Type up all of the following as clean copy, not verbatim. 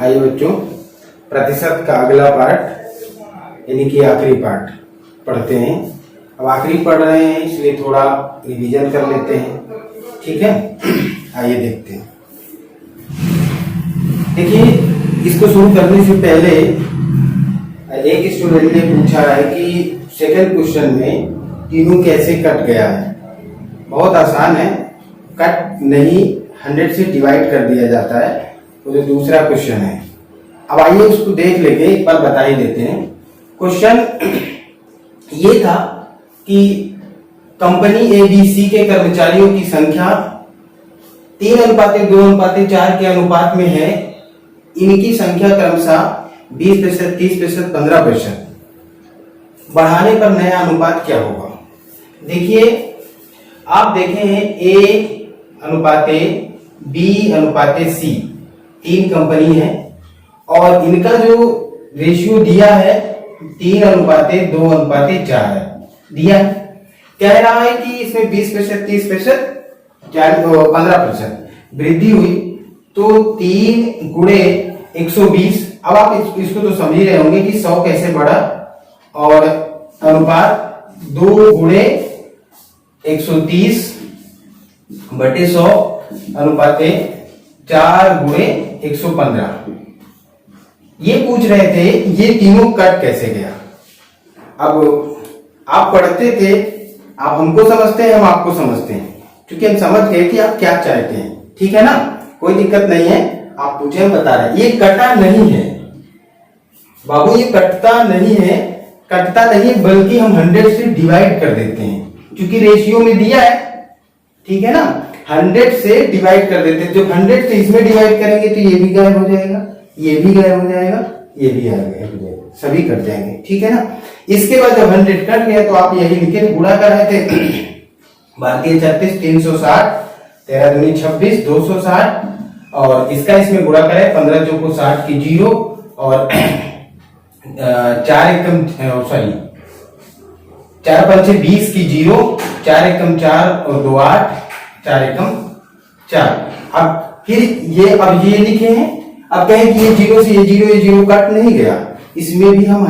आइए बच्चों, प्रतिशत का अगला पार्ट यानी कि आखिरी पार्ट पढ़ते हैं। अब आखिरी पढ़ रहे हैं इसलिए थोड़ा रिवीजन कर लेते हैं, ठीक है। आइए देखते हैं। देखिए, इसको शुरू करने से पहले एक स्टूडेंट ने पूछा है कि सेकंड क्वेश्चन में तीनों कैसे कट गया है। बहुत आसान है, कट नहीं 100 से डिवाइड कर दिया जाता है। तो जो दूसरा क्वेश्चन है, अब आइए उसको देख लेंगे, एक बार बता ही देते हैं। क्वेश्चन ये था कि कंपनी ABC के कर्मचारियों की संख्या 3:2:4 के अनुपात में है। इनकी संख्या क्रमशः 20%, 30%, 15%। बढ़ाने पर नया अनुपात क्या होगा? देखिए, आप देखे हैं A/B/C 3 कंपनी है और इनका जो रेशियो दिया है 3:2:4 है। दिया कह रहा है कि इसमें 20%, 30%, 15% वृद्धि हुई, तो 3 गुणे 120। अब आप इसको तो समझ रहे होंगे कि 100 कैसे बढ़ा, और अनुपात 2 गुणे 130/100 अनुपाते 4 गुणे 115। ये पूछ रहे थे ये तीनों कट कैसे गया। अब आप पढ़ते थे, आप हमको समझते हैं, हम आपको समझते हैं, क्योंकि हम समझ गए कि आप क्या चाहते हैं, ठीक है ना। कोई दिक्कत नहीं है, आप पूछे हम बता रहे हैं। ये कटा नहीं है बाबू, ये कटता नहीं है, कटता नहीं बल्कि हम 100 से डिवाइड कर देते हैं, क्योंकि रेशियो में दिया है, ठीक है ना। 100 से डिवाइड कर देते हैं। जब 100 से इसमें डिवाइड करेंगे तो ये भी गायब हो जाएगा, ये भी गायब हो जाएगा, ये भी गायब हो जाएगा, सभी कट जाएंगे, ठीक है ना। इसके बाद जब 100 कट गया तो आप यही लिखे गुणा कर रहे थे। भारतीय 36 360, 13 दूनी 26 260, और इसका इसमें गुणा करें 15 चौको 60 की 0, और 4 एकम 4 पंचे 20 की 0, 4 एकम 4 और 2 8, 4 एकम 4। अब फिर अब ये लिखे हैं। अब कहें कि ये 0 से ये 0 कट नहीं गया, इसमें भी हम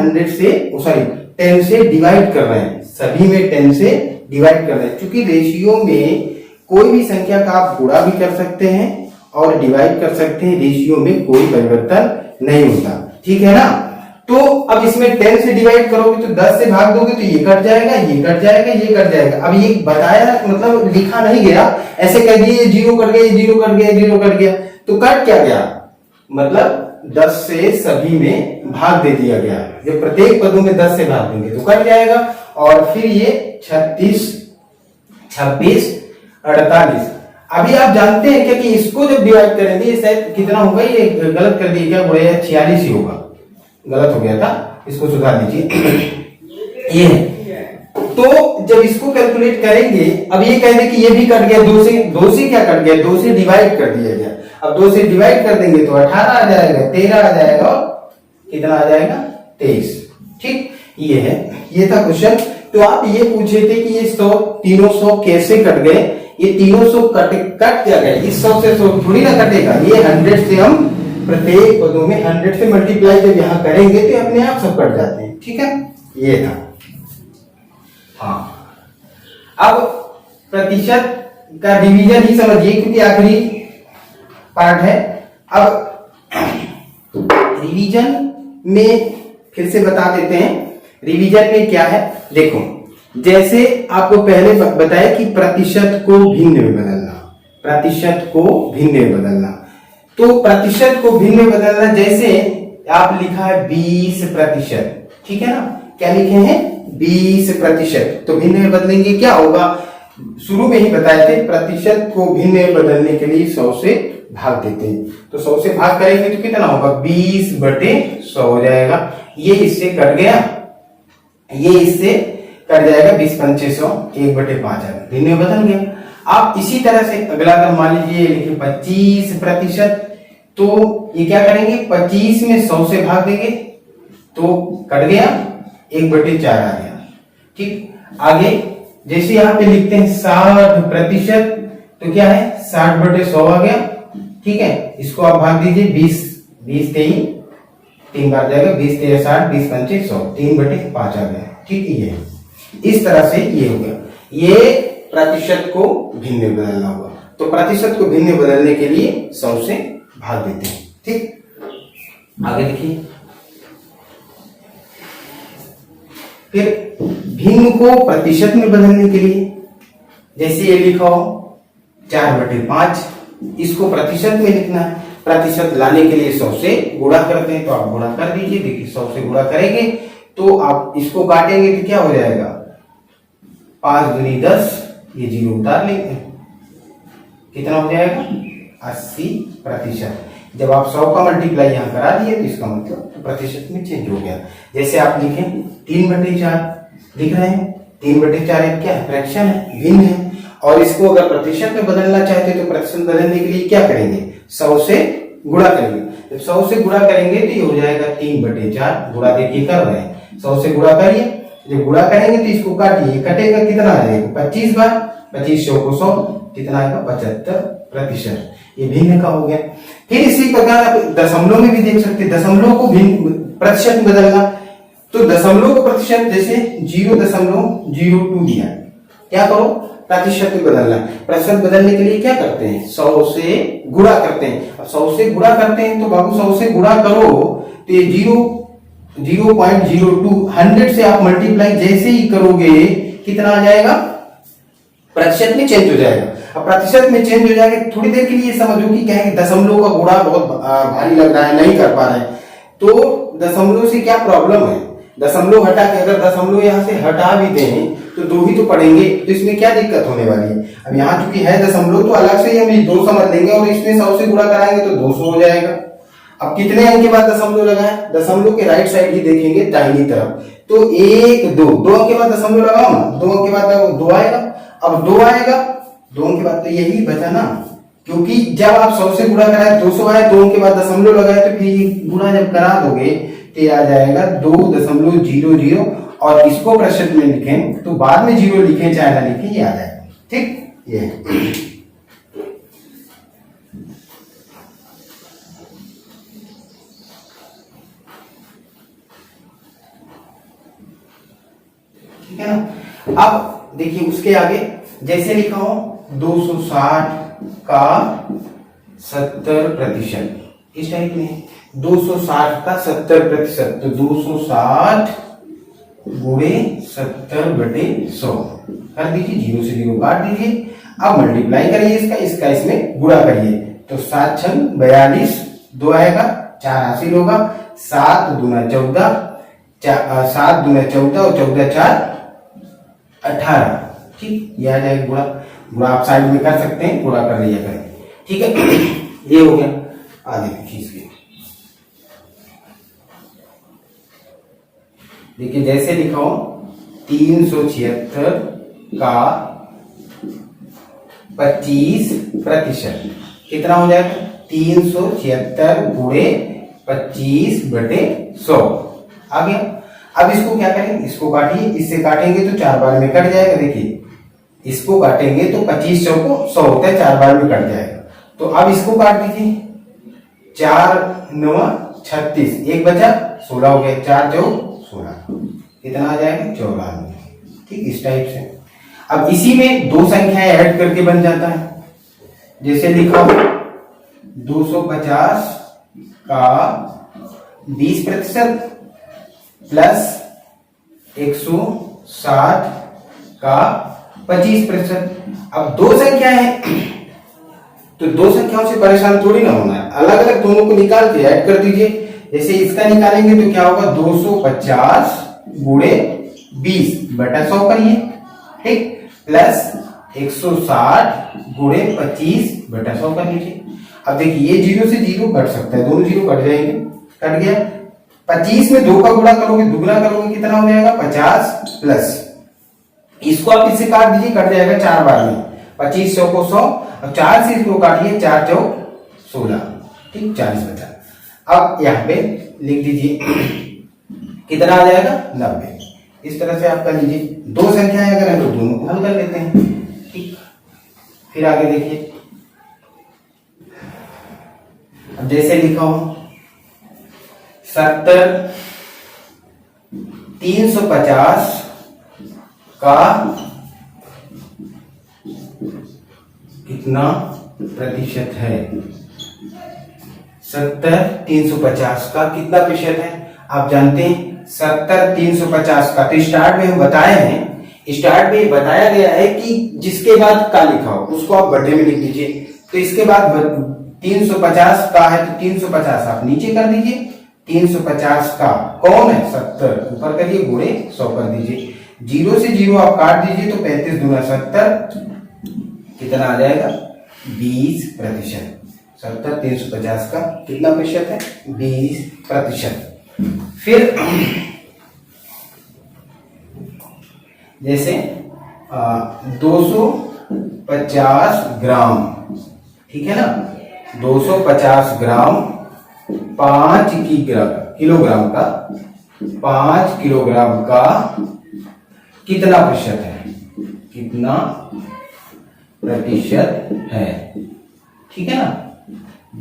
10 से डिवाइड कर रहे हैं, सभी में 10 से डिवाइड कर रहे हैं, क्योंकि रेशियो में कोई भी संख्या का आप गुणा भी कर सकते हैं और डिवाइड कर सकते हैं, रेशियो में कोई परिवर्तन नहीं होता, ठीक है ना। तो अब इसमें 10 से डिवाइड करोगे तो 10 से भाग दोगे तो ये कट जाएगा, ये कट जाएगा, ये कट जाएगा। अब ये बताया मतलब लिखा नहीं गया, ऐसे कह दिए 0 कट गया, 0 कट गया, 0 कट गया, तो कट क्या गया, मतलब 10 से सभी में भाग दे दिया गया। जब प्रत्येक पदों में 10 से भाग देंगे तो कट जाएगा। और फिर ये 36, 26, 48। अभी आप जानते हैं क्या कि इसको जब डिवाइड करेंगे शायद कितना होगा, ये गलत कर दिए क्या, 46 ही होगा, गलत हो गया था, इसको सुधार दीजिए। ये तो जब इसको कैलकुलेट करेंगे, अब ये कह दे कि ये भी कट गया, 2 से क्या कट गया, 2 से डिवाइड कर दिया गया। अब 2 से डिवाइड कर देंगे तो 18 आ जाएगा, 13 आ जाएगा, और कितना आ जाएगा, 23, ठीक। ये है, ये था क्वेश्चन। तो आप ये पूछे थे कि ये 300 कैसे कट गए। ये 300 कट क्या गए, इस 100 से 100 थोड़ी ना कटेगा, ये 100 से हम प्रत्येक पदों में 100 से मल्टीप्लाई जब यहाँ करेंगे तो अपने आप सब कट जाते हैं, ठीक है। ये था। हाँ, अब प्रतिशत का डिवीजन ही समझिए, क्योंकि आखिरी पार्ट है। अब रिवीजन में फिर से बता देते हैं, रिवीजन में क्या है। देखो, जैसे आपको पहले बताया कि प्रतिशत को भिन्न में बदलना, प्रतिशत को भिन्न में बदलना, तो प्रतिशत को भिन्न में बदलना, जैसे आप लिखा है 20%, ठीक है ना। क्या लिखे हैं, 20%, तो भिन्न में बदलेंगे क्या होगा, शुरू में ही बताए थे, प्रतिशत को भिन्न में बदलने के लिए 100 से भाग देते हैं। तो 100 से भाग करेंगे तो कितना होगा, 20/100 हो जाएगा। ये इससे कट गया, ये इससे कट जाएगा, 20 पंचे 100, 1/5 भिन्न में बदल गया। आप इसी तरह से अगला अगर मान लीजिए लिखे 25%, तो ये क्या करेंगे, 25 में 100 से भाग देंगे तो कट गया, 1/4 आ गया, ठीक। आगे जैसे यहाँ पे लिखते हैं 60%, तो क्या है, 60/100 आ गया, ठीक है। इसको आप भाग दीजिए, 20 20 3 3 बार जाएगा, 20 3 60, 20 पंचे 100, 3/5 आ गया। ठीक है, ये इस तरह से ये हो गया। ये प्रतिशत को भिन्न में बदलना होगा। तो प्रतिशत को भिन्न में बदलने के लिए 100 से भाग देते हैं। ठीक, आगे देखिए। फिर भिन्न को प्रतिशत में बदलने के लिए जैसे ये लिखा हो 4/5, इसको प्रतिशत में लिखना है। प्रतिशत लाने के लिए 100 से गुणा करते हैं, तो आप गुणा कर दीजिए। देखिए 100 से गुणा करेंगे तो आप इसको काटेंगे तो क्या हो जाएगा, 5 दूनी 10, ये 0 उतार लेंगे, कितना हो जाएगा 80%। जब आप 100 का मल्टीप्लाई यहाँ करा दिए तो इसका मतलब प्रतिशत में चेंज हो गया। जैसे आप लिखें 3/4 लिख रहे हैं, 3/4 एक क्या है, फ्रैक्शन है, भिन्न है। और इसको अगर प्रतिशत में बदलना चाहते हैं तो प्रतिशत बदलने के लिए क्या करेंगे, 100 से गुणा करेंगे। जब 100 से गुणा करेंगे तो ये हो जाएगा 3/4। गुणा देखिए कर रहे हैं, 100 से गुणा करिए। जब गुणा करेंगे तो इसको काटिए, कटेगा कितना आ जाएगा 25 बार, 25 को 100, कितना आएगा 75%। ये भिन्न का हो गया। फिर इसी प्रकार आप दशमलव में भी देख सकते हैं। दशमलव को भिन्न प्रतिशत में बदलना, तो दशमलव को प्रतिशत, जैसे 0.02 दिया, क्या करो प्रतिशत में बदलना। प्रतिशत बदलने के लिए क्या करते हैं, 100 से गुणा करते हैं। अब 100 से गुणा करते हैं तो बाबू 100 से गुणा करो तो ये 0.02 100 से आप मल्टीप्लाई जैसे ही करोगे कितना आ जाएगा, प्रतिशत में चेंज हो जाएगा। अब प्रतिशत में चेंज हो जाएगा, थोड़ी देर के लिए समझो कि क्या है, दशमलव का गुणा बहुत भारी लग रहा है, नहीं कर पा रहे हैं, तो दशमलव से क्या प्रॉब्लम है, दशमलव हटा के, अगर दशमलव यहाँ से हटा भी दें तो 2 ही तो पड़ेंगे, तो इसमें क्या दिक्कत होने वाली है। अब यहाँ चूंकि है दशमलव तो अलग से ही हम 2 समझ लेंगे और इसमें 100 से गुणा कराएंगे तो 200 हो जाएगा। अब कितने अंक के बाद दशमलव लगाए, दशमलव के राइट साइड ही देखेंगे दाहिनी तरफ, तो 1 2 2 अंक के बाद दशमलव लगाओ ना, 2 अंक के बाद 2 आएगा। अब 2 आएगा, 2 अंक के बाद तो यही बचा ना, क्योंकि जब आप 100 से गुणा कराए 200 आए, 2 अंक के बाद दशमलव लगाए तो फिर गुणा जब करा दोगे तो आ जाएगा 2.00, और इसको प्रतिशत में लिखें तो बाद में 0 लिखें चाहे ना लिखें ये आ जाएगा। ठीक, ये ठीक है ना। अब देखिए उसके आगे जैसे लिखा हो 260 का 70%, इस टाइप में 260 का 70%, तो 260 गुणे 70/100 कर दीजिए, 0 से 0 काट दीजिए। अब मल्टीप्लाई करिए इसका इसमें गुणा करिए, तो 7 छंग 42, 2 आएगा, 4 हासिल होगा, 7 दूना 14, 7 दूना 14 और 14 4 18। ठीक, ये आ जाएगा गुणा। गुणा आप साइड में कर सकते हैं, गुणा कर लिया करें। ठीक है, ये हो गया। आगे खींचिए, देखिए जैसे लिखा हो 376 का 25%, कितना हो जाएगा, 376 गुणे 25/100 आ गया। अब इसको क्या करेंगे, इसको काटिए, इससे काटेंगे तो 4 बार में कट जाएगा। देखिए इसको काटेंगे तो 25 को 100 होता है, 4 बार में कट जाएगा। तो अब इसको काट दीजिए, 4 9 36, एक बचा 16 हो गया, 4 4 16, कितना आ जाएगा 94। ठीक, इस टाइप से। अब इसी में 2 संख्याएं ऐड करके बन जाता है। जैसे लिखा 250 का 20% प्लस 160 का 25%। अब 2 संख्या है तो 2 संख्याओं से परेशान थोड़ी ना होना है, अलग अलग दोनों को निकाल के ऐड कर दीजिए। जैसे इसका निकालेंगे तो क्या होगा, 250 गुणे 20/100 करिए, ठीक, प्लस 160 गुणे 25/100 कर लीजिए। अब देखिए ये 0 से 0 कट सकता है, दोनों 0 कट जाएंगे, कट गया। 25 में 2 का गुणा करोगे, दुगना करोगे, कितना हो जाएगा 50, प्लस इसको आप इससे काट दीजिए, कट जाएगा 4 बार में, 25 100 को 100 और 4 से इसको काटिए, 4 4 16, ठीक, 40 बचा। अब यहाँ पे लिख दीजिए कितना आ जाएगा 90। इस तरह से आप कर लीजिए। 2 संख्याएं अगर है तो दोनों को हल कर लेते हैं। ठीक, फिर आगे देखिए, अब जैसे लिखा हो 70 350 का कितना प्रतिशत है? 70 350 का कितना प्रतिशत है? आप जानते हैं 70 350 का, तो स्टार्ट में हम बताए हैं, स्टार्ट में बताया गया है कि जिसके बाद का लिखा हो उसको आप बटे में लिख दीजिए। तो इसके बाद 350 का है तो 350 आप नीचे कर दीजिए, 350 का कौन है 70 ऊपर करिए, गुणे 100 कर दीजिए, 0 से 0 आप काट दीजिए तो 35 दूना 70 कितना आ जाएगा 20%। 70 350 का कितना प्रतिशत है? 20%। फिर जैसे 250 ग्राम, ठीक है ना, 250 ग्राम 5 किलोग्राम का 5 किलोग्राम का कितना प्रतिशत है? कितना प्रतिशत है? ठीक है ना,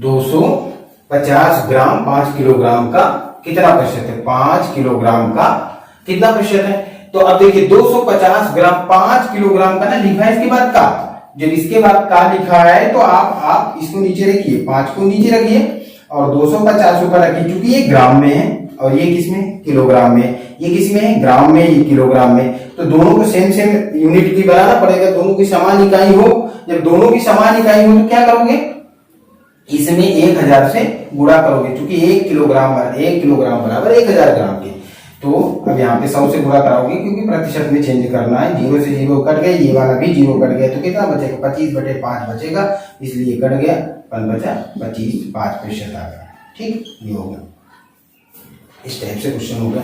250 ग्राम 5 किलोग्राम का कितना प्रतिशत है? 5 किलोग्राम का कितना प्रतिशत है? तो अब देखिए 250 ग्राम 5 किलोग्राम का ना लिखा है, इसके बाद का, जब इसके बाद का लिखा है तो आप इसको नीचे रखिए, 5 को नीचे रखिए और 250 ऊपर रखिए, क्योंकि ये ग्राम में है और ये किसमें? किलोग्राम में। ये किसमें है? ग्राम में, ये किलोग्राम में। तो दोनों को सेम सेम यूनिट की बनाना पड़ेगा, दोनों की समान इकाई हो। जब दोनों की समान इकाई हो तो क्या करोगे? इसमें 1000 से गुणा करोगे, क्योंकि 1 किलोग्राम बराबर 1000 ग्राम के। तो अब यहाँ पे 100 से गुणा कराओगे, क्योंकि प्रतिशत में चेंज करना है। 0 से 0 कट गए, ये वाला भी 0 कट गया, तो कितना बचेगा? 25/5 बचेगा, इसलिए कट गया, 1 बचा 25, 5% आ गया। ठीक, ये होगा, इस टाइप से क्वेश्चन होगा।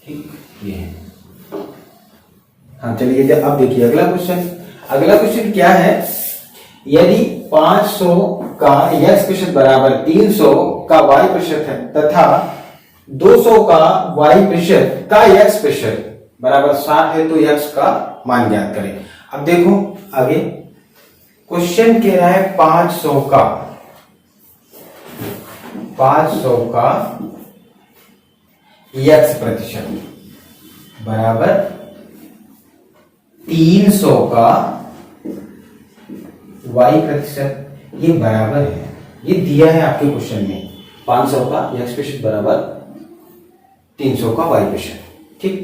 ठीक, ये है। हाँ चलिए, जब अब देखिए अगला क्वेश्चन। अगला क्वेश्चन क्या है? यदि 500 का x प्रतिशत बराबर 300 का y प्रतिशत है तथा 200 का y प्रतिशत का x प्रतिशत बराबर 60 है तो x का मान ज्ञात करें। अब देखो आगे क्वेश्चन कह रहा है 500 का x प्रतिशत बराबर 300 का y प्रतिशत, ये बराबर है, ये दिया है आपके क्वेश्चन में, 500 का x प्रतिशत बराबर 300 का y प्रतिशत। ठीक,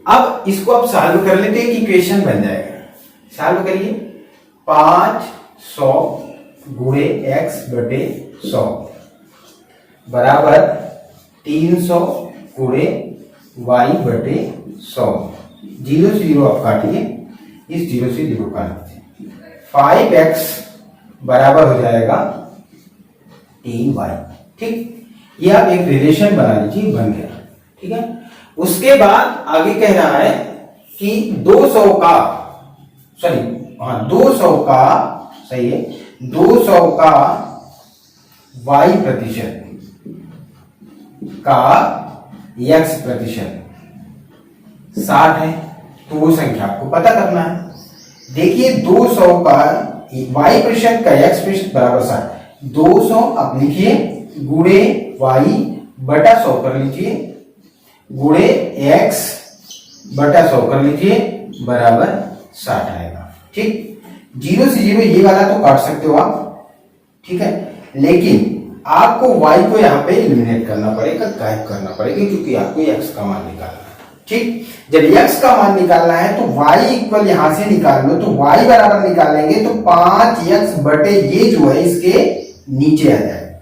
अब इसको आप सॉल्व कर लेते हैं, इक्वेशन बन जाएगा। सॉल्व करिए, 500 गुणे x बटे 100 बराबर 300 गुणे y बटे 100। 0 से 0 आप काटिए, इस 0 से 0 काट दीजिए, 5x बराबर हो जाएगा 3y। ठीक, ये आप एक रिलेशन बना लीजिए, बन गया। ठीक है, उसके बाद आगे कह रहा है कि 200 का, सही है, 200 का y प्रतिशत का x प्रतिशत 60 है, तो वो संख्या आपको पता करना है। देखिए 200 का y प्रतिशत का x प्रतिशत बराबर 60, 200 आप लिखिए गुणे y बटा 100 कर लीजिए, गुणे x बटा 100 कर लीजिए, बराबर 60 आएगा। ठीक, 0 से 0 ये वाला तो काट सकते हो आप, ठीक है, लेकिन आपको y को यहाँ पे एलिमिनेट करना पड़ेगा, गायब करना पड़ेगा, क्योंकि आपको x का मान निकालना है। ठीक, जब x का मान निकालना है तो y इक्वल यहां से निकाल लो, तो y बराबर निकालेंगे तो 5x बटे ये जो है इसके नीचे आ जाएगा।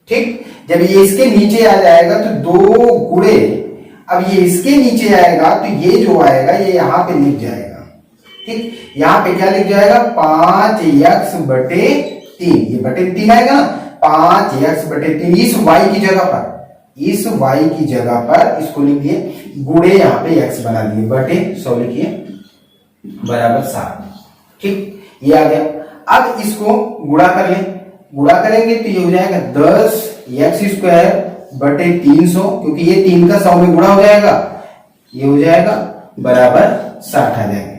ठीक, जब ये इसके नीचे आ जाएगा तो 2 गुणे, अब ये इसके नीचे आएगा तो ये जो आएगा ये यहां पे लिख जाएगा। ठीक, यहां पे क्या लिख जाएगा? 5x बटे 3, ये बटे 3 आएगा ना, 5x बटे 3 इस y की जगह पर, इस y की जगह पर इसको लिखिए, गुणे यहाँ पे x बना दिए, बटे 100 लिखिए, बराबर 60। ठीक, ये आ गया। अब इसको गुणा कर ले, गुणा करेंगे तो ये हो जाएगा 10x² बटे 300, क्योंकि ये 3 का 100 में गुणा हो जाएगा, ये हो जाएगा बराबर 60 आ जाएगा।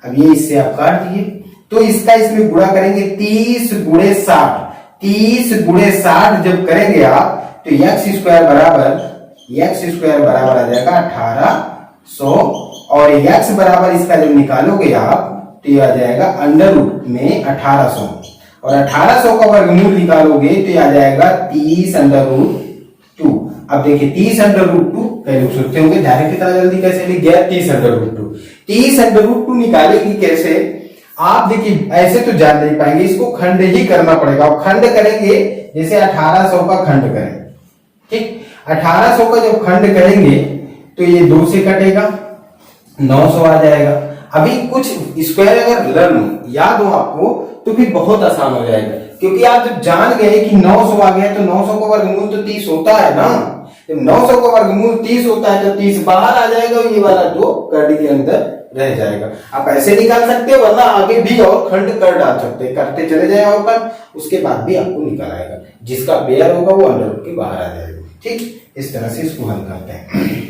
अब ये इससे आप काट दिए, तो इसका इसमें गुणा करेंगे 30 गुणे 60, 30 गुणे 60 जब करेंगे आप तो एक्स स्क्वायर बराबर आ जाएगा 1800 और एक्स बराबर इसका जब निकालोगे आप तो ये आ जाएगा अंडर रूट में 1800 और 1800 का वर्गमूल निकालोगे तो ये आ जाएगा 30 अंडर रूट 2। अब देखिए 30 अंडर रूट 2 कई लोग सोचते होंगे डायरेक्ट इतना जल्दी कैसे लिख गया 30 अंडर रूट 2। 30 अंडर रूट 2 निकालेंगे कैसे आप देखिए ऐसे तो जान नहीं पाएंगे, इसको खंड ही करना पड़ेगा और खंड करेंगे जैसे 1800 का खंड करें, ठीक 1800 का जब खंड करेंगे तो ये 2 से कटेगा 900 आ जाएगा। अभी कुछ स्क्वायर अगर लर्न याद हो आपको तो फिर बहुत आसान हो जाएगा, क्योंकि आप जब जान गए कि 900 आ गया तो 900 का वर्गमूल तो 30 होता है ना, जब 900 का वर्गमूल 30 होता है तो 30 बाहर आ जाएगा और ये वाला 2 कड़ी के अंदर रह जाएगा। आप ऐसे निकाल सकते हो वरना आगे भी और खंड कर डाल सकते हैं, करते चले जाए और खंड, उसके बाद भी आपको निकल आएगा, जिसका पेयर होगा वो अंडर रूट के बाहर आ जाएगा। ठीक, इस तरह से इसको हल करते हैं।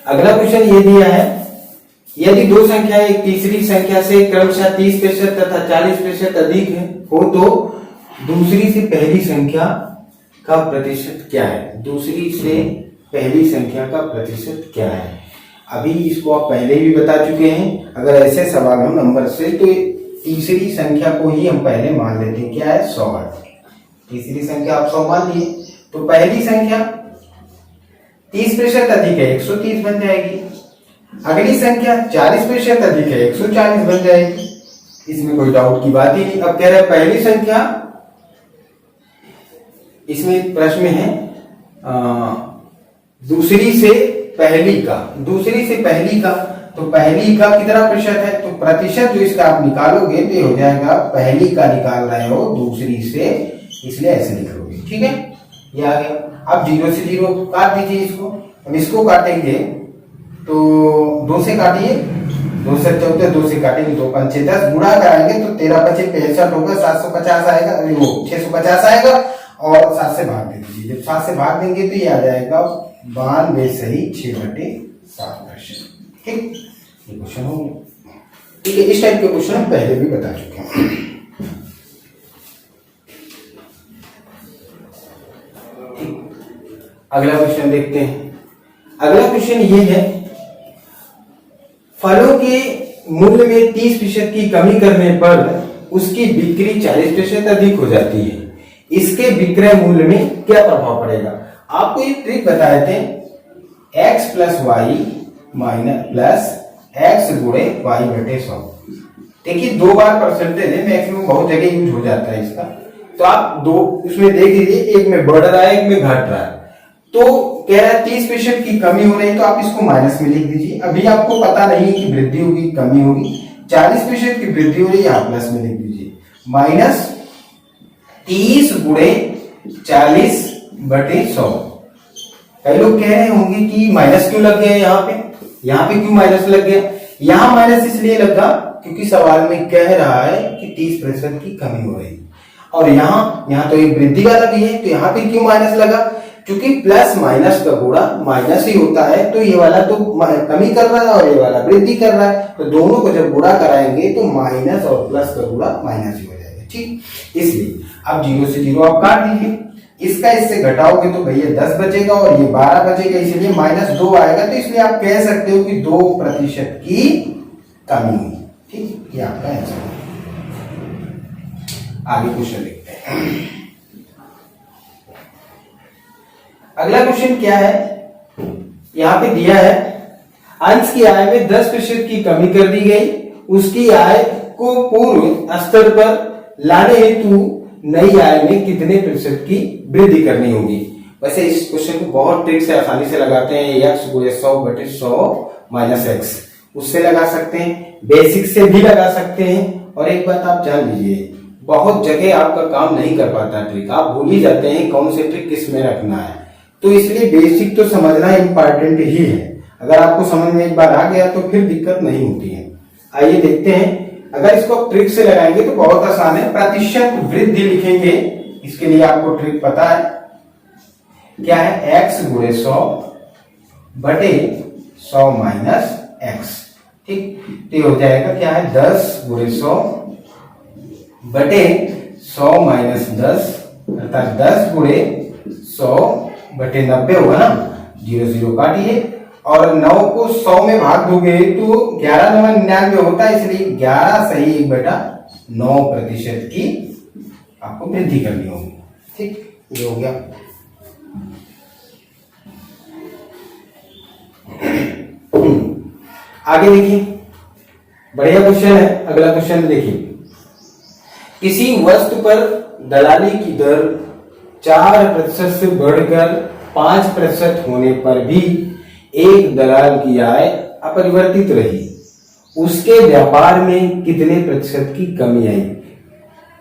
अगला क्वेश्चन ये दिया है, यदि दो संख्या एक तीसरी संख्या से क्रमशः 30% तथा 40% अधिक है हो तो दूसरी से पहली संख्या का प्रतिशत क्या है? दूसरी से पहली संख्या का प्रतिशत क्या है? अभी इसको आप पहले भी बता चुके हैं, अगर ऐसे सवाल हो नंबर से तो तीसरी संख्या को ही हम पहले मान लेते हैं, क्या है 100 है। तीसरी संख्या आप 100 मान लिए तो पहली संख्या 30% अधिक है 130 बन जाएगी, अगली संख्या 40% अधिक है 140 बन जाएगी, इसमें कोई डाउट की बात ही नहीं। अब कह रहा है पहली संख्या, इसमें प्रश्न में है दूसरी से पहली का, दूसरी से पहली का, तो पहली का कितना प्रतिशत है? तो प्रतिशत जो इसका आप निकालोगे तो हो जाएगा पहली का निकाल रहे हो दूसरी से, इसलिए ऐसे लिखोगे। ठीक है, ये आ गया। अब 0 से 0 काट दीजिए इसको। अब इसको काटेंगे तो 2 से काटिए, 2 से 14, 2 से काटेंगे 2 5 6 10, गुणा कराएंगे तो 13 5 65 होगा, 750 आएगा, वो 650 आएगा और 7 से भाग दे दीजिए। जब 7 से भाग देंगे तो ये आ जाएगा 92 सही 6/7%। ठीक, ये क्वेश्चन हो गया। ठीक है, इस टाइप के क्वेश्चन हम पहले भी बता चुके हैं। अगला क्वेश्चन देखते हैं। अगला क्वेश्चन ये है, फलों के मूल्य में 30% की कमी करने पर उसकी बिक्री 40% अधिक हो जाती है, इसके विक्रय मूल्य में क्या प्रभाव पड़ेगा? आपको ये ट्रिक बताए थे, x plus Y minus plus X गुणे वाई बटे 100। देखिए 2 बार परसेंटेज है, मैक्सिमम बहुत जगह यूज हो जाता है इसका, तो आप 2 उसमें देख लीजिए, एक में बढ़ रहा है एक में घट रहा है। तो कह रहा है 30% की कमी हो रही है तो आप इसको माइनस में लिख दीजिए। अभी आपको पता नहीं कि वृद्धि होगी कमी होगी, 40% की वृद्धि हो रही है आप प्लस में लिख दीजिए, माइनस 30 गुणे 40 बटे 100। कई लोग कह रहे होंगे कि माइनस क्यों लग गया यहाँ पे क्यों माइनस लग गया? यहाँ माइनस इसलिए लगा क्योंकि सवाल में कह रहा है कि 30% की कमी हो रही है, और यहाँ तो एक वृद्धि वाला भी है, तो यहाँ पे क्यों माइनस लगा? क्योंकि प्लस माइनस का गुणा माइनस ही होता है, तो ये वाला तो कमी कर रहा है और ये वाला वृद्धि कर रहा है, तो दोनों को जब गुणा कराएंगे तो माइनस और प्लस का गुणा माइनस ही हो जाएगा। ठीक, इसलिए अब 0 से 0 आप काट दीजिए, इसका इससे घटाओगे तो भैया 10 बचेगा और ये 12 बचेगा, इसलिए -2 आएगा, तो इसलिए आप कह सकते हो कि 2% की कमी हुई। ठीक, ये आपका आंसर है। आगे क्वेश्चन देखते हैं। अगला क्वेश्चन क्या है, यहां पे दिया है अंश की आय में 10% की कमी कर दी गई, उसकी आय को पूर्व स्तर पर लाने हेतु नई आय में कितने प्रतिशत की वृद्धि करनी होगी? वैसे इस क्वेश्चन को बहुत ट्रिक से आसानी से लगाते हैं, x गुणे 100 बटे 100 माइनस एक्स, उससे लगा सकते हैं, बेसिक से भी लगा सकते हैं। और एक बात आप जान लीजिए, बहुत जगह आपका काम नहीं कर पाता ट्रिक, आप भूल ही जाते हैं कौन से ट्रिक किस में रखना है, तो इसलिए बेसिक तो समझना इंपॉर्टेंट ही है। अगर आपको समझ में एक बार आ गया तो फिर दिक्कत नहीं होती है। आइए देखते हैं, अगर इसको ट्रिक से लगाएंगे तो बहुत आसान है, प्रतिशत वृद्धि लिखेंगे, इसके लिए आपको ट्रिक पता है क्या है, x गुणे 100 बटे 100 माइनस एक्स। ठीक, तो ये हो जाएगा क्या है 10 गुणे 100 बटे 100 माइनस 10 अर्थात 10 गुणे 100 बटे 90 होगा ना, 0 0 काटिए और 9 को 100 में भाग दोगे तो 11 9 99 होता है, इसलिए 11 सही 1/9% की आपको वृद्धि करनी होगी। ठीक, ये हो गया। आगे देखिए, बढ़िया क्वेश्चन है। अगला क्वेश्चन देखिए, किसी वस्तु पर दलाली की दर 4% से बढ़कर 5% होने पर भी एक दलाल की आय अपरिवर्तित रही, उसके व्यापार में कितने प्रतिशत की कमी आई?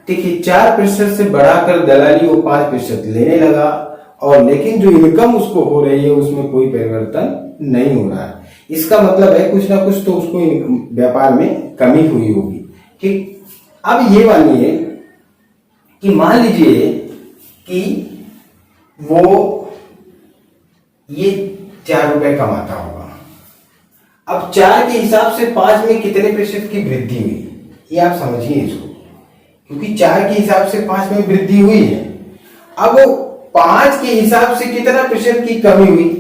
देखिए 4% से बढ़ाकर दलाली वो 5% लेने लगा और लेकिन जो इनकम उसको हो रही है उसमें कोई परिवर्तन नहीं हो रहा है। इसका मतलब है कुछ ना कुछ तो उसको व्यापार में कमी हुई होगी। ठीक, अब ये मानिए कि मान लीजिए कि वो ये 4 रुपए कमाता होगा। अब 4 के हिसाब से 5 में कितने प्रतिशत की वृद्धि हुई, ये आप समझिए इसको, क्योंकि 4 के हिसाब से 5 में वृद्धि हुई है। अब 5 के हिसाब से कितना प्रतिशत की कमी हुई,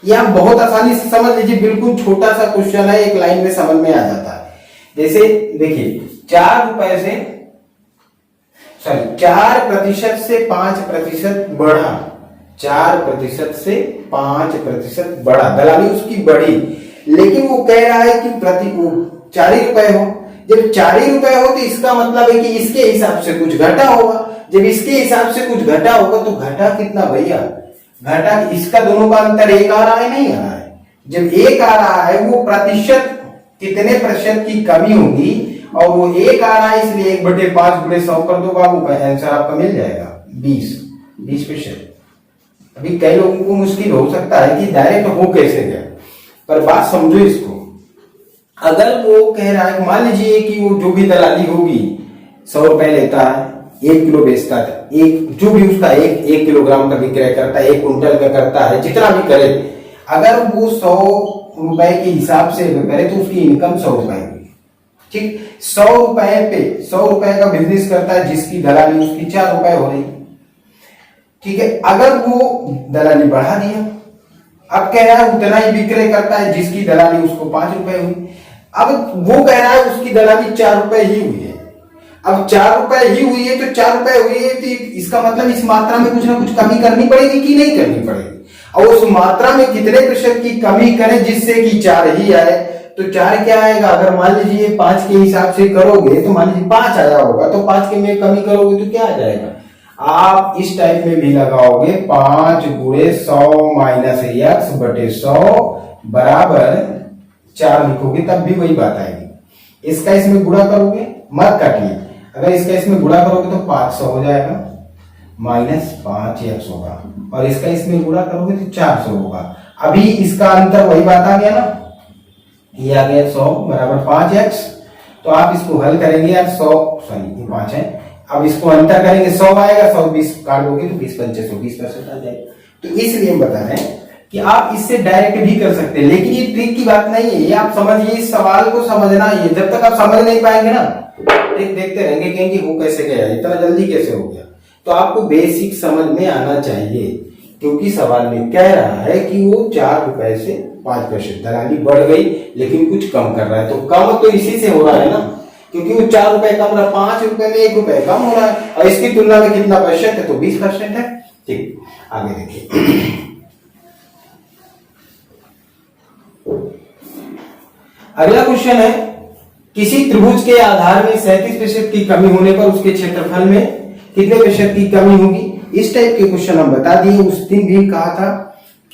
ये आप बहुत आसानी से समझ लीजिए। बिल्कुल छोटा सा क्वेश्चन है, एक लाइन में समझ में आ जाता है। जैसे देखिए 4 रुपए से 4% से 5% बढ़ा, 4% से 5% बढ़ा, दलाली उसकी बढ़ी, लेकिन वो कह रहा है कि प्रति 4 ही रुपए हो। जब 4 ही रुपए हो तो इसका मतलब है कि इसके हिसाब से कुछ घटा होगा। जब इसके हिसाब से कुछ घटा होगा तो घटा कितना भैया, घटा इसका दोनों का अंतर 1 आ रहा है, नहीं आ रहा है। जब 1 आ रहा है वो प्रतिशत कितने प्रतिशत की कमी होगी, और वो 1 आ रहा है इसलिए 1/5 गुणे 100 कर दो बाबू, आंसर आपका मिल जाएगा 20%। अभी कई लोगों को मुश्किल हो सकता है कि डायरेक्ट हो कैसे गया, पर बात समझो इसको। अगर वो कह रहा है, मान लीजिए कि वो जो भी दलाली होगी 100 रुपए लेता है, 1 किलो बेचता है, एक जो भी उसका 1 किलोग्राम का विक्रय करता है, 1 कुंटल का करता है, जितना भी करे, अगर वो 100 रुपए के हिसाब से करे तो उसकी इनकम 100 रुपए हुई। ठीक, 100 रुपए पे 100 रुपए का बिजनेस करता है जिसकी दलाली उसकी 4 रुपए हो रही। ठीक है, अगर वो दलाली बढ़ा दिया, अब कह रहा है उतना ही विक्रय करता है जिसकी दलाली उसको 5 रुपए हुई। अब वो कह रहा है उसकी दलाली 4 रुपए ही हुई है। अब 4 रुपए ही हुई है तो 4 रुपए हुई है तो इसका मतलब इस मात्रा में कुछ ना कुछ कमी करनी पड़ेगी कि नहीं करनी पड़ेगी, और उस मात्रा में कितने प्रतिशत की कमी करें जिससे कि 4 ही आए। तो 4 क्या आएगा, अगर मान लीजिए 5 के हिसाब से करोगे तो मान लीजिए 5 आया होगा, तो 5 के में कमी करोगे तो क्या आ जाएगा, आप इस टाइप में भी लगाओगे 5 गुणे 100 माइनस एक्स बटे 100 बराबर 4 लिखोगे तब भी वही बात आएगी। इसका इसमें गुणा करोगे, मत काटिए, अगर इसका इसमें गुणा करोगे तो 500 हो जाएगा माइनस 5x होगा, और इसका इसमें गुणा करोगे तो 400 होगा। अभी इसका अंतर वही बात आ गया ना, ये आ गया 100 बराबर 5x। तो आप इसको हल करेंगे यार, 100 सॉरी ये 5 है, अब इसको अंतर करेंगे 100 आएगा, 100 20 काट दोगे तो 20 25 20% आ जाएगा। तो इसलिए हम बता रहे हैं कि आप इससे डायरेक्ट भी कर सकते हैं, लेकिन ये ट्रिक की बात नहीं है, ये आप समझिए, इस सवाल को समझना ही है। जब तक आप समझ नहीं पाएंगे ना, देखते रहेंगे कहेंगे वो कैसे गया, इतना जल्दी कैसे हो गया। तो आपको बेसिक समझ में आना चाहिए, क्योंकि सवाल में कह रहा है कि वो 4 रुपए से 5% दलाली बढ़ गई, लेकिन कुछ कम कर रहा है। तो कम तो इसी से हो रहा है ना, क्योंकि वो 4 रुपए कम रहा, 5 रुपए में 1 रुपए कम हो रहा है, और इसकी तुलना में कितना % है, तो 20% है। ठीक, आगे देखिए, अगला क्वेश्चन है, किसी त्रिभुज के आधार में 37% की कमी होने पर उसके क्षेत्रफल में कितने प्रतिशत की कमी होगी। इस टाइप के क्वेश्चन हम बता दिए। उस दिन भी कहा था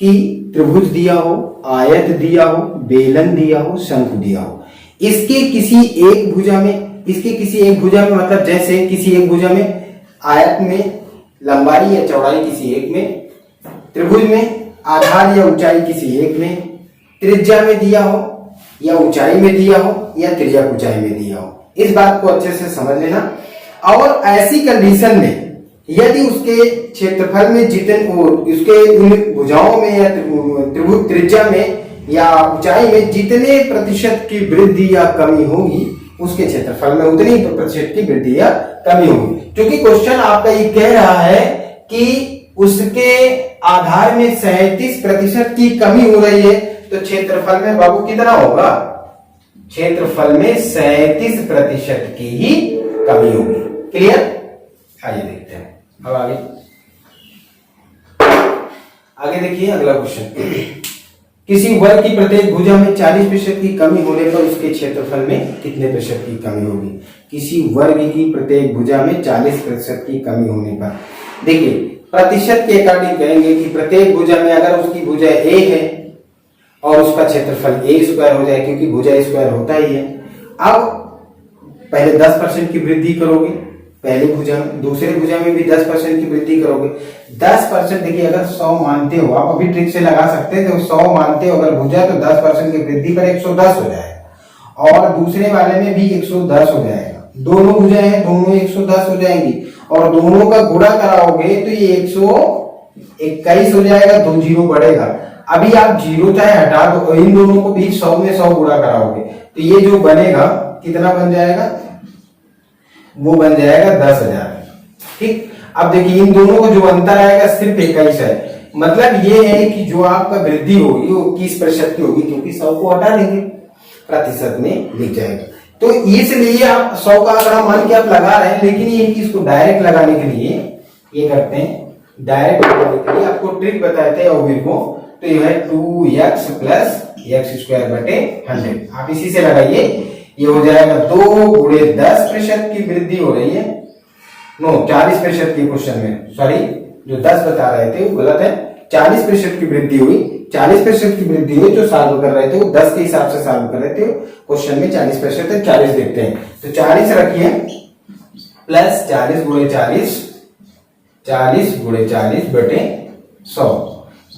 कि त्रिभुज दिया हो, आयत दिया हो, बेलन दिया हो, शंख दिया हो, इसके किसी एक भुजा में मतलब जैसे किसी एक भुजा में, आयत में लंबाई या चौड़ाई किसी एक में, त्रिभुज में आधार या ऊंचाई किसी एक में, त्रिज्या में दिया हो या ऊंचाई में दिया हो या त्रिज्या ऊंचाई में दिया हो। इस बात को अच्छे से समझ लेना। और ऐसी कंडीशन में यदि उसके क्षेत्रफल में जितने उसके उन भुजाओं में या त्रिभुज त्रिज्या में या ऊंचाई में जितने प्रतिशत की वृद्धि या कमी होगी उसके क्षेत्रफल में उतनी प्रतिशत की वृद्धि या कमी होगी। क्योंकि क्वेश्चन आपका ये कह रहा है कि उसके आधार में 37% की कमी हो रही है, तो क्षेत्रफल में बाबू कितना होगा? क्षेत्रफल में 37% की ही कमी होगी। क्लियर? आइए देखते हैं अब आगे देखिए अगला क्वेश्चन। किसी वर्ग की प्रत्येक भुजा में 40% की कमी होने पर उसके क्षेत्रफल में कितने प्रतिशत की कमी होगी? किसी वर्ग की प्रत्येक भुजा में 40% की कमी होने पर, देखिए प्रतिशत के अकॉर्डिंग कहेंगे कि प्रत्येक भुजा में अगर उसकी भुजा ए है और उसका क्षेत्रफल ए स्क्वायर हो जाए, क्योंकि भुजा स्क्वायर होता ही है। अब पहले 10% की वृद्धि करोगे पहले भुजा में, दूसरे भुजा में भी 10% की वृद्धि करोगे। 10% देखिए अगर 100 मानते हो, आप अभी ट्रिक से लगा सकते हैं, तो 100 मानते हो अगर भुजा तो 10% की वृद्धि पर 110 हो जाएगा और दूसरे वाले में भी 110 हो जाएगा। दोनों भुजाएं हैं, दोनों 110 हो जाएंगी और दोनों का गुणा कराओगे तो ये 121 हो जाएगा, 2 जीरो बढ़ेगा। अभी आप जीरो चाहे हटा दो, इन दोनों को भी 100 में 100 गुणा कराओगे तो ये जो बनेगा कितना बन जाएगा? वो बन जाएगा 10,000। ठीक, अब देखिए इन दोनों को जो अंतर आएगा सिर्फ 21 है। मतलब ये है कि जो आपका वृद्धि होगी वो 21% की होगी, क्योंकि 100 को हटा देंगे प्रतिशत में लिख जाएगा। तो इसलिए आप 100 का आंकड़ा मान के आप लगा रहे हैं, लेकिन ये इसको डायरेक्ट लगाने के लिए ये करते हैं, डायरेक्ट लगाने के लिए आपको ट्रिक बताए थे अवधि को, तो ये है 2x प्लस x स्क्वायर बटे 100। आप इसी से लगाइए, ये हो जाएगा 2 गुणे 10% की वृद्धि हो रही है, नो 40% की क्वेश्चन में, सॉरी जो 10 बता रहे थे वो गलत है, 40% की वृद्धि हुई, 40% की वृद्धि हुई। जो सॉल्व कर रहे थे वो 10 के हिसाब से सॉल्व कर रहे थे, क्वेश्चन में 40% है, 40 देखते हैं। तो 40 रखिए प्लस 40 गुणे 40, 40 गुणे 40 बटे 100,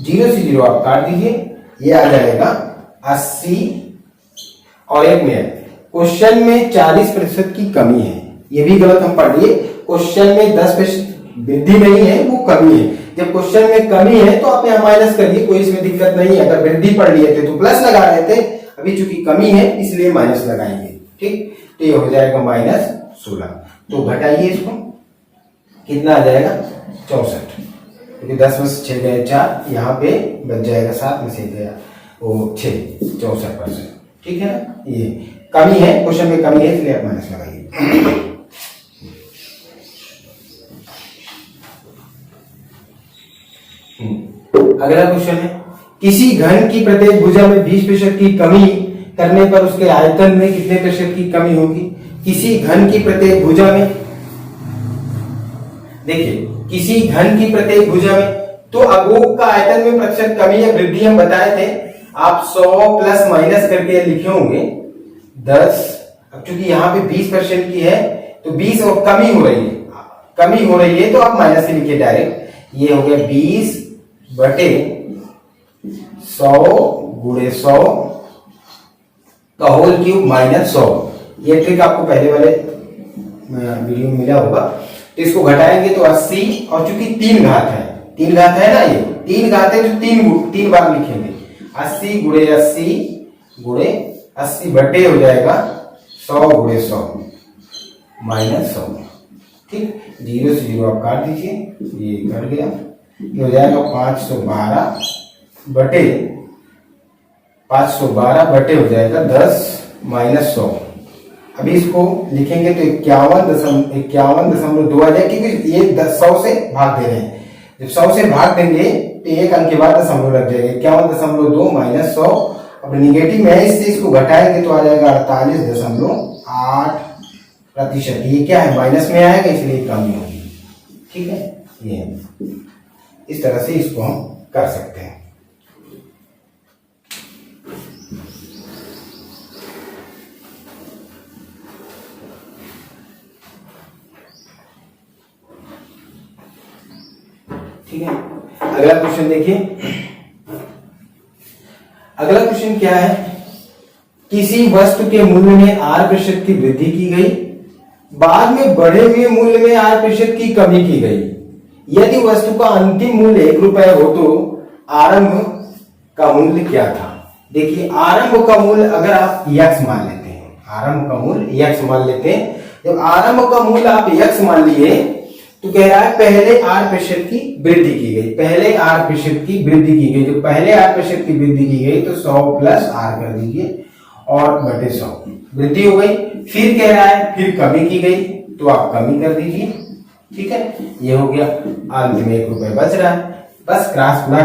0 से 0 आप काट दीजिए, ये आ जाएगा 80। और एक मिनट, क्वेश्चन में 40% की कमी है, ये भी गलत हम पढ़ लिए। क्वेश्चन में 10% वृद्धि नहीं है, वो कमी है। जब क्वेश्चन में कमी है तो आप यहाँ माइनस करिए, कोई इसमें दिक्कत नहीं है। अगर वृद्धि पढ़ लिए थे तो प्लस लगा रहे थे, अभी चूंकि कमी है इसलिए माइनस लगाएंगे। ठीक, तो ये हो जाएगा -16। तो घटाइए इसको, कितना आ जाएगा? 64, क्योंकि 10 में से 6 गए 4, यहाँ पे बच जाएगा 7 में से गया वो 6, 64%। ठीक है ना, ये कमी है, क्वेश्चन में कमी है इसलिए आप माइनस लगाइए। अगला क्वेश्चन है, किसी घन की प्रत्येक भुजा में 20% की कमी करने पर उसके आयतन में कितने प्रतिशत की कमी होगी? किसी घन की प्रत्येक भुजा में, देखिए किसी घन की प्रत्येक भुजा में, तो अगोग का आयतन में प्रतिशत कमी या वृद्धि हम बताए थे। आप 100 प्लस माइनस करके लिखे होंगे 10। अब चूंकि यहाँ पे 20% की है तो 20 और कमी हो रही है, कमी हो रही है तो आप माइनस से लिखिए डायरेक्ट। ये हो गया 20 बटे 100 गुणे 100 का होल क्यूब माइनस 100। ये ट्रिक आपको पहले वाले वीडियो में मिला होगा। तो इसको घटाएंगे तो 80, और चूंकि 3 घात है, 3 घात है ना, ये 3 घात है तो 3 बार लिखेंगे। 80 गुणे 80 गुणे 80 बटे हो जाएगा 100 गुणे 100 माइनस 100। ठीक, 0 से 0 आप काट दीजिए, ये कट गया, ये हो जाएगा 512 बटे 512 बटे हो जाएगा 10 माइनस 100। अभी इसको लिखेंगे तो 51.2 आ जाए, क्योंकि ये 100 से भाग दे रहे हैं। जब 100 से भाग देंगे तो एक अंक के बाद दशमलव लग जाएगा, 51.2 माइनस 100। अब निगेटिव में है, इससे इसको घटाएंगे तो आ जाएगा 48.8%। ये क्या है? माइनस में आएगा, इसलिए कमी होगी। ठीक है, ये इस तरह से इसको हम कर सकते हैं। ठीक है, अगला क्वेश्चन देखिए। अगला क्वेश्चन क्या है? किसी वस्तु के मूल्य में 8% की वृद्धि की गई, बाद में बढ़े हुए मूल्य में 8% की कमी की गई। यदि वस्तु का अंतिम मूल्य 1 रुपए हो तो आरंभ का मूल्य क्या था? देखिए आरंभ का मूल्य अगर आप x मान लेते हैं, आरंभ का मूल्य x मान लेते हैं, जब आरंभ का मूल्य आप x मान लिए तो कह रहा है पहले r% की वृद्धि की गई, पहले r% की वृद्धि की गई, जो पहले r% की वृद्धि की गई तो 100 प्लस r कर दीजिए और बटे 100 वृद्धि हो गई। फिर कह रहा है फिर कमी की गई तो आप कमी कर दीजिए, ठीक है, ये हो गया। अंत में 1 रुपए बच रहा है, बस क्रॉस गुणा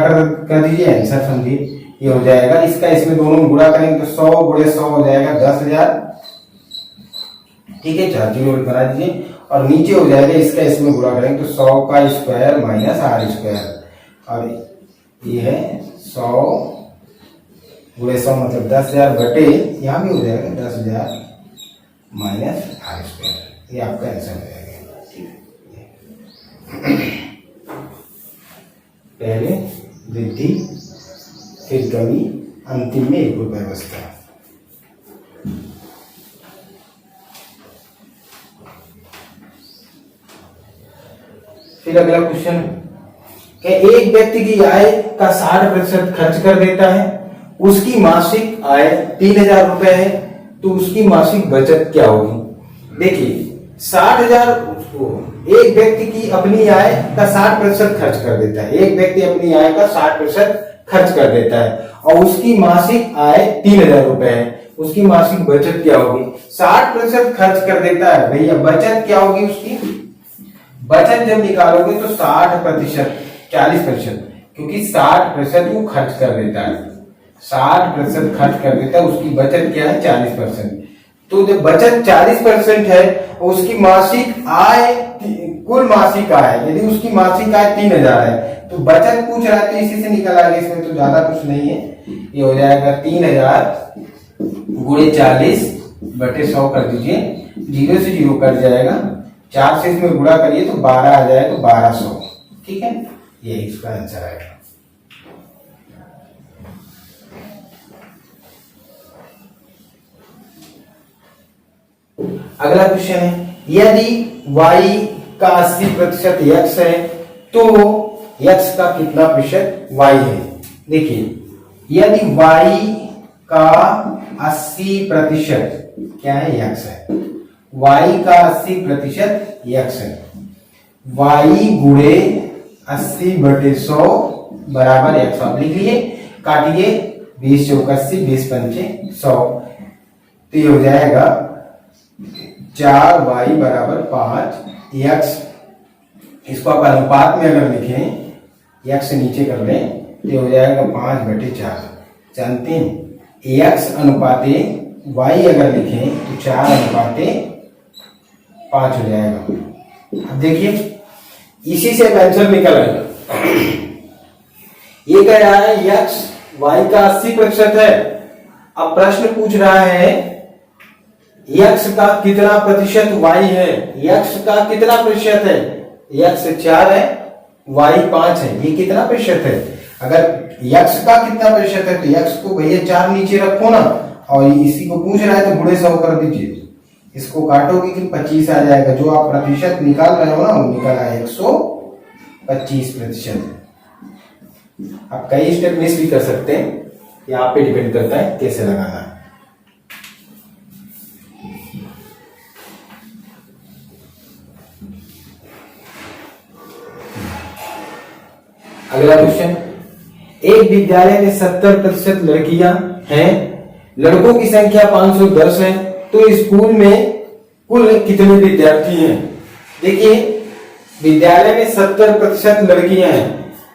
कर दीजिए, आंसर समझिए ये हो जाएगा। इसका इसमें दोनों गुणा करेंगे तो 100 गुणे 100 हो जाएगा 10,000, ठीक है, 4 जीरो बना दीजिए। और नीचे हो जाएगा इसका इसमें गुणा करेंगे तो 100 का स्क्वायर माइनस r स्क्वायर, और ये है 100 गुणे 100 मतलब 10,000 बटे, यहाँ भी हो जाएगा 10,000 माइनस r स्क्वायर, ये आपका आंसर हो जाएगा, ठीक है। पहले वृद्धि फिर कमी, अंतिम में 1 रुपए बचता है। फिर अगला क्वेश्चन कि एक व्यक्ति की आय का 60% खर्च कर देता है, उसकी मासिक आय 3,000 रुपए है, तो उसकी मासिक बचत क्या होगी। देखिए 60,000, एक व्यक्ति की अपनी आय का 60% खर्च कर देता है, एक व्यक्ति अपनी आय का 60% खर्च कर देता है और उसकी मासिक आय 3,000 रुपए है, उसकी मासिक बचत क्या होगी। 60% खर्च कर देता है भैया, बचत क्या होगी उसकी, बचत जब निकालोगे तो 60%, 40%, क्योंकि 60% वो खर्च कर देता है, 60% खर्च कर देता है, उसकी बचत क्या है 40%। तो जब बचत 40% है, उसकी मासिक आय, कुल मासिक आय, यदि उसकी मासिक आय 3,000 है तो बचत पूछ रहा है तो इसी से निकल आएगा, इसमें तो ज्यादा कुछ नहीं है, ये हो जाएगा 3,000 गुणे 40 बटे 100 कर दीजिए, 0 से 0 कट जाएगा, 4 से इसमें गुणा करिए तो 12 आ जाए तो 1200, ठीक है, ये इसका आंसर आएगा। अगला क्वेश्चन है यदि y का 80% x है तो x का कितना प्रतिशत y है। देखिए यदि y का 80% क्या है x है, y का 80% x है, y गुणे 80 बटे 100 बराबर x। आप लिख लिए, काटिए, 20 चौक 80, 20 पंचे 100, तो ये हो जाएगा 4y बराबर 5x। इसको आप अनुपात में अगर लिखें, x नीचे कर लें तो हो जाएगा 5 बटे 4, जानते हैं x अनुपाते y अगर लिखें तो 4 अनुपाते 5 हो जाएगा। अब देखिए इसी से आंसर निकल आएगा। ये कह रहा है x y का 80% है, अब प्रश्न पूछ रहा है x का कितना प्रतिशत y है, x का कितना प्रतिशत है, x 4 है y 5 है, ये कितना प्रतिशत है। अगर x का कितना प्रतिशत है तो x को भैया 4 नीचे रखो ना, और इसी को पूछ रहा है तो गुणे 100 कर दीजिए, इसको काटोगे कि 25 आ जाएगा, जो आप प्रतिशत निकाल रहे हो ना वो निकल आए 125%। आप कई स्टेप मिस भी कर सकते हैं, ये आप पे डिपेंड करता है कैसे लगाना है। अगला क्वेश्चन, एक विद्यालय में 70% लड़कियां हैं, लड़कों की संख्या 510 है, तो स्कूल में कुल कितने विद्यार्थी हैं। देखिए विद्यालय में 70% लड़कियां हैं,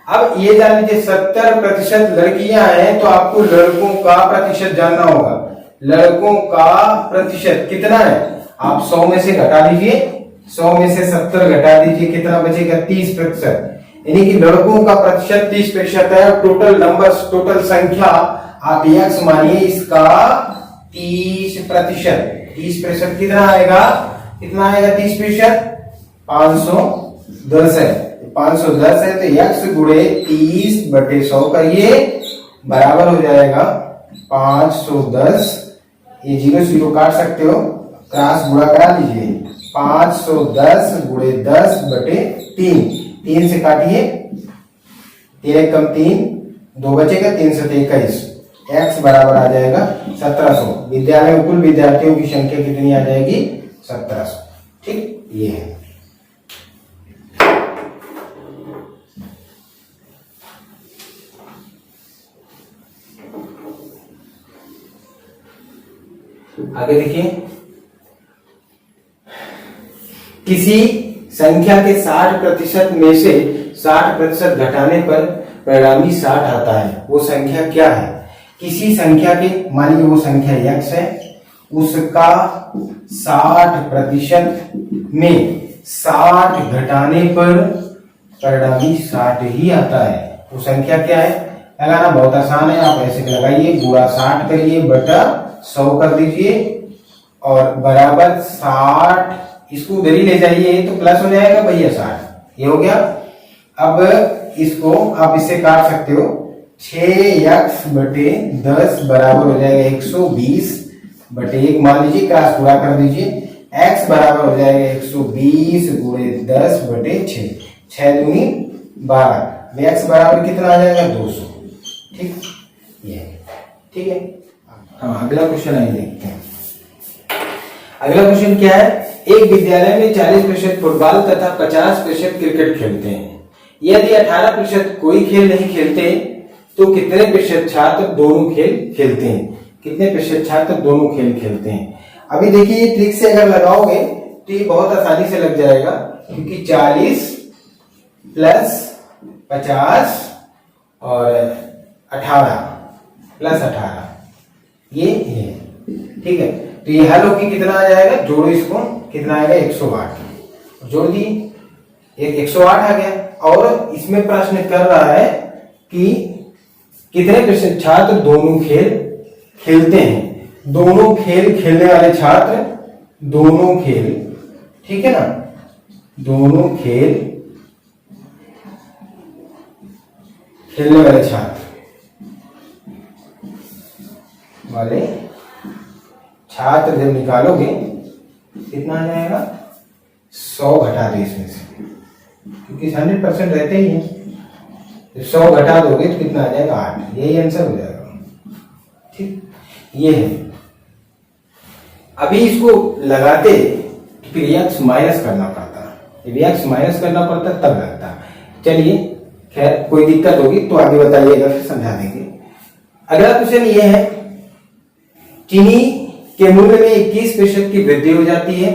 अब ये जान लीजिए 70% लड़कियां हैं तो आपको लड़कों का प्रतिशत जानना होगा। लड़कों का प्रतिशत कितना है, आप 100 में से घटा दीजिए, 100 में से 70 घटा दीजिए, कितना बचेगा 30%, यानी कि लड़कों का प्रतिशत 30% है। टोटल नंबर्स, टोटल संख्या आप x मानिए, इसका 30%, 30% कितना आएगा, कितना आएगा 30%, 510 है, 510 है तो x गुणे 30 बटे 100 करिए, बराबर हो जाएगा 510, ये 0 0 काट सकते हो, क्रॉस गुणा करा लीजिए, 510 गुणे 10 बटे 3, 3 से काटिए, 3 कम 3, 2 बचेगा, 3 से 21, x बराबर आ जाएगा 1700। विद्यालय में कुल विद्यार्थियों की संख्या कितनी आ जाएगी? 1700। ठीक, ये है। आगे देखिए, किसी संख्या के 60% में से 60% घटाने पर परिणामी 60 आता है, वो संख्या क्या है? किसी संख्या के, मान लीजिए वो संख्या x है, उसका 60% में 60 घटाने पर परिणामी 60 ही आता है, वो संख्या क्या है? लगाना बहुत आसान है, आप ऐसे लगाइए, गुणा 60 करिए बटा 100 कर दीजिए और बराबर 60, इसको उधर ही ले जाइए तो प्लस हो जाएगा भैया 60, ये हो गया। अब इसको आप इससे काट सकते हो, 6x बटे 10 बराबर हो जाएगा 120 बटे 1, मान लीजिए क्रॉस पूरा कर दीजिए, x बराबर हो जाएगा 120 गुणे 10 बटे 6, 6 दूनी 12, x बराबर कितना आ जाएगा? 200। ठीक, ये ठीक है। हाँ, अगला क्वेश्चन आइए देखते हैं। अगला क्वेश्चन क्या है? एक विद्यालय में 40% फुटबॉल तथा 50% क्रिकेट खेलते हैं। यदि 18% कोई खेल नहीं खेलते तो कितने प्रतिशत छात्र दोनों खेल खेलते हैं? कितने प्रतिशत छात्र दोनों खेल खेलते हैं? अभी देखिए, ये ट्रिक से अगर लगाओगे तो ये बहुत आसानी से लग जाएगा, क्योंकि 40 प्लस 50 और 18 प्लस 18 ये है। ठीक है, तो ये हल होगी, कितना आ जाएगा? जोड़ो इसको, कितना आएगा? 108। जोड़ दिए, एक 108 आ गया। और इसमें प्रश्न कर रहा है कि कितने प्रतिशत छात्र दोनों खेल खेलते हैं। दोनों खेल खेलने वाले छात्र, दोनों खेल, ठीक है ना, दोनों खेल खेलने वाले छात्र जब निकालोगे कितना आ जाएगा? 100 घटा दो इसमें से, क्योंकि 100% रहते ही हैं। 100 घटा दोगे तो कितना आ जाएगा? 8। यही आंसर हो जाएगा। ठीक, ये है। अभी इसको लगाते फिर x माइनस करना पड़ता, यदि x माइनस करना पड़ता तब लगता। चलिए, खैर कोई दिक्कत होगी तो आगे बताइएगा, फिर समझा देंगे। अगला क्वेश्चन ये है, चीनी के मूल्य में 21% की वृद्धि हो जाती है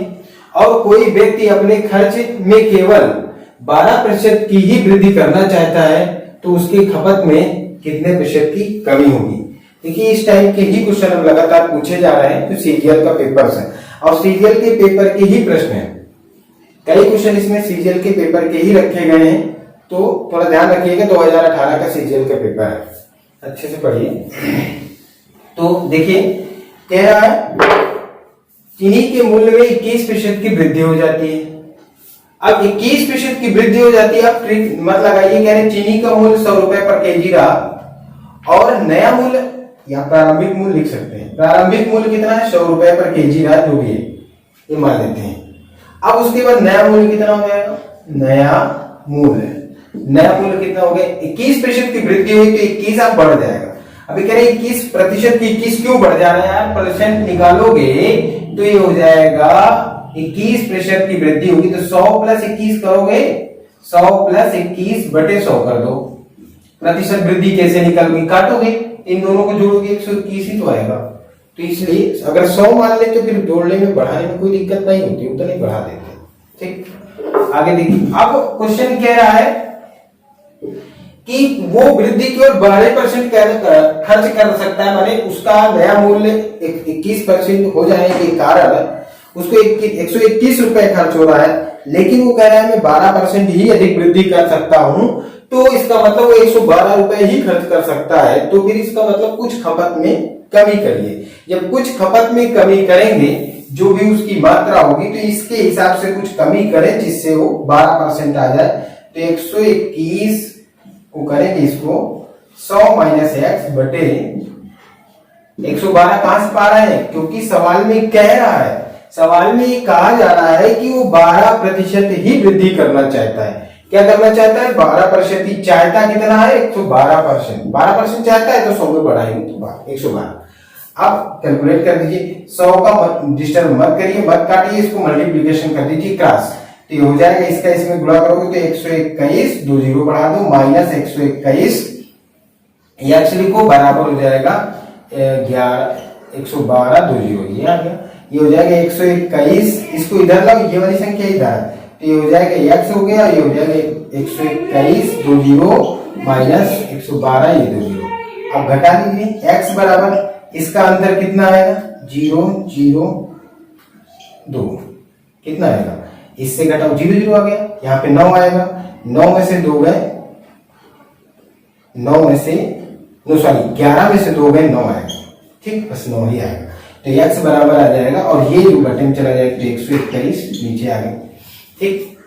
और कोई व्यक्ति अपने खर्च में केवल 12% की ही वृद्धि करना चाहता है, तो उसकी खपत में कितने प्रतिशत की कमी होगी? देखिए, इस टाइप के ही क्वेश्चन अब लगातार पूछे जा रहे हैं, तो सीजीएल का पेपर है और सीजीएल के पेपर के ही प्रश्न है। कई क्वेश्चन इसमें सीजीएल के पेपर के ही रखे गए हैं, तो थोड़ा ध्यान रखिएगा। 2018 का सीजीएल का पेपर है, अच्छे से पढ़िए। तो देखिए, कह रहा है चीनी के मूल्य में 21% की वृद्धि हो जाती है। अब 21% की वृद्धि हो जाती है, अब ट्रिक मत लगाइए। कह रहे चीनी का मूल्य 100 रुपए पर केजी रहा और नया मूल्य या प्रारंभिक मूल्य लिख सकते हैं। प्रारंभिक मूल्य कितना है? 100 रुपए पर केजी रहा, जो भी है ये मान लेते हैं। अब उसके बाद नया मूल्य कितना हो जाएगा? नया मूल्य कितना हो गया? 21% की वृद्धि हुई तो 21 अब बढ़ जाएगा। अभी कह रहे 21% की 21 क्यों बढ़ जा रहा है यार? परसेंट निकालोगे तो ये हो जाएगा 21% की वृद्धि होगी तो 100 प्लस 21 करोगे, 100 प्लस 21 बटे 100 कर दो। प्रतिशत वृद्धि कैसे निकालोगे? काटोगे, इन दोनों को जोड़ोगे, 121 ही तो आएगा। तो इसलिए अगर 100 मान ले तो फिर जोड़ने में बढ़ाने में कोई दिक्कत नहीं होती, उतना ही बढ़ा देते। ठीक, आगे देखिए। अब क्वेश्चन कह रहा है कि वो वृद्धि केवल 12% खर्च कर सकता है, माने उसका नया मूल्य 21% हो जाने के कारण उसको 121 रुपए खर्च हो रहा है, लेकिन वो कह रहा है मैं 12% ही अधिक वृद्धि कर सकता हूं, तो इसका मतलब वो 112 रुपए ही खर्च कर सकता है। तो फिर इसका मतलब कुछ खपत में कमी करिए। जब कुछ खपत में कमी करेंगे, जो भी उसकी मात्रा होगी, तो इसके हिसाब से कुछ कमी करें जिससे वो 12% आ जाए। तो 121 को करेंगे इसको 100 माइनस एक्स बटे 112 कहां से पा रहे हैं? क्योंकि सवाल में कह रहा है, सवाल में ये कहा जा रहा है कि वो 12% ही वृद्धि करना चाहता है। क्या करना चाहता है 12% चाहता कितना है 112%। 12% चाहता है तो 100 में बढ़ाएंगे तो 112। अब कैलकुलेट कर दीजिए 100 का डिस्टर्ब मत करिए, मत काटिए, इसको मल्टीप्लीकेशन कर दीजिए क्रॉस, तो ये हो जाएगा इसका इसमें गुणा करोगे तो 121, 2 जीरो बढ़ा दो माइनस 121, ये एक्चुअली को बराबर हो जाएगा 112, 2 जीरो ये आ गया, ये हो जाएगा 121, इसको इधर लाओ, ये वाली संख्या इधर है तो ये हो जाएगा x हो गया, ये हो जाएगा 121, 2 जीरो माइनस 112, ये 2 जीरो। अब घटा दीजिए x बराबर इसका अंतर कितना आएगा 0 0 2, कितना आएगा, इससे घटाओ 0 0 आ गया, यहाँ पे 9 आएगा, 9 में से 2 गए 9 में से नो सॉरी 11 में से 2 गए 9 आएगा, ठीक, बस 9 ही आएगा, तो x बराबर आ जाएगा और ये जो बटन चला जाएगा तो 121 नीचे आ गया, ठीक।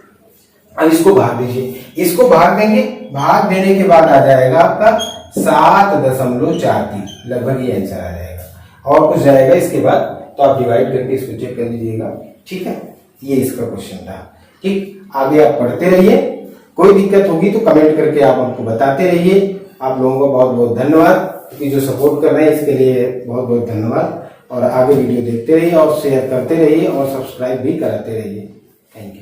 अब इसको भाग दीजिए, इसको भाग देंगे, भाग देने के बाद आ जाएगा आपका 7.43, लगभग ये आंसर आ जाएगा और कुछ जाएगा इसके बाद तो आप डिवाइड करके इसको चेक कर लीजिएगा, ठीक है। ये इसका क्वेश्चन था, ठीक। आगे आप पढ़ते रहिए, कोई दिक्कत होगी तो कमेंट करके आप हमको बताते रहिए। आप लोगों को बहुत बहुत धन्यवाद, क्योंकि जो सपोर्ट कर रहे हैं इसके लिए बहुत बहुत धन्यवाद, और आगे वीडियो देखते रहिए और शेयर करते रहिए और सब्सक्राइब भी कराते रहिए। Thank you.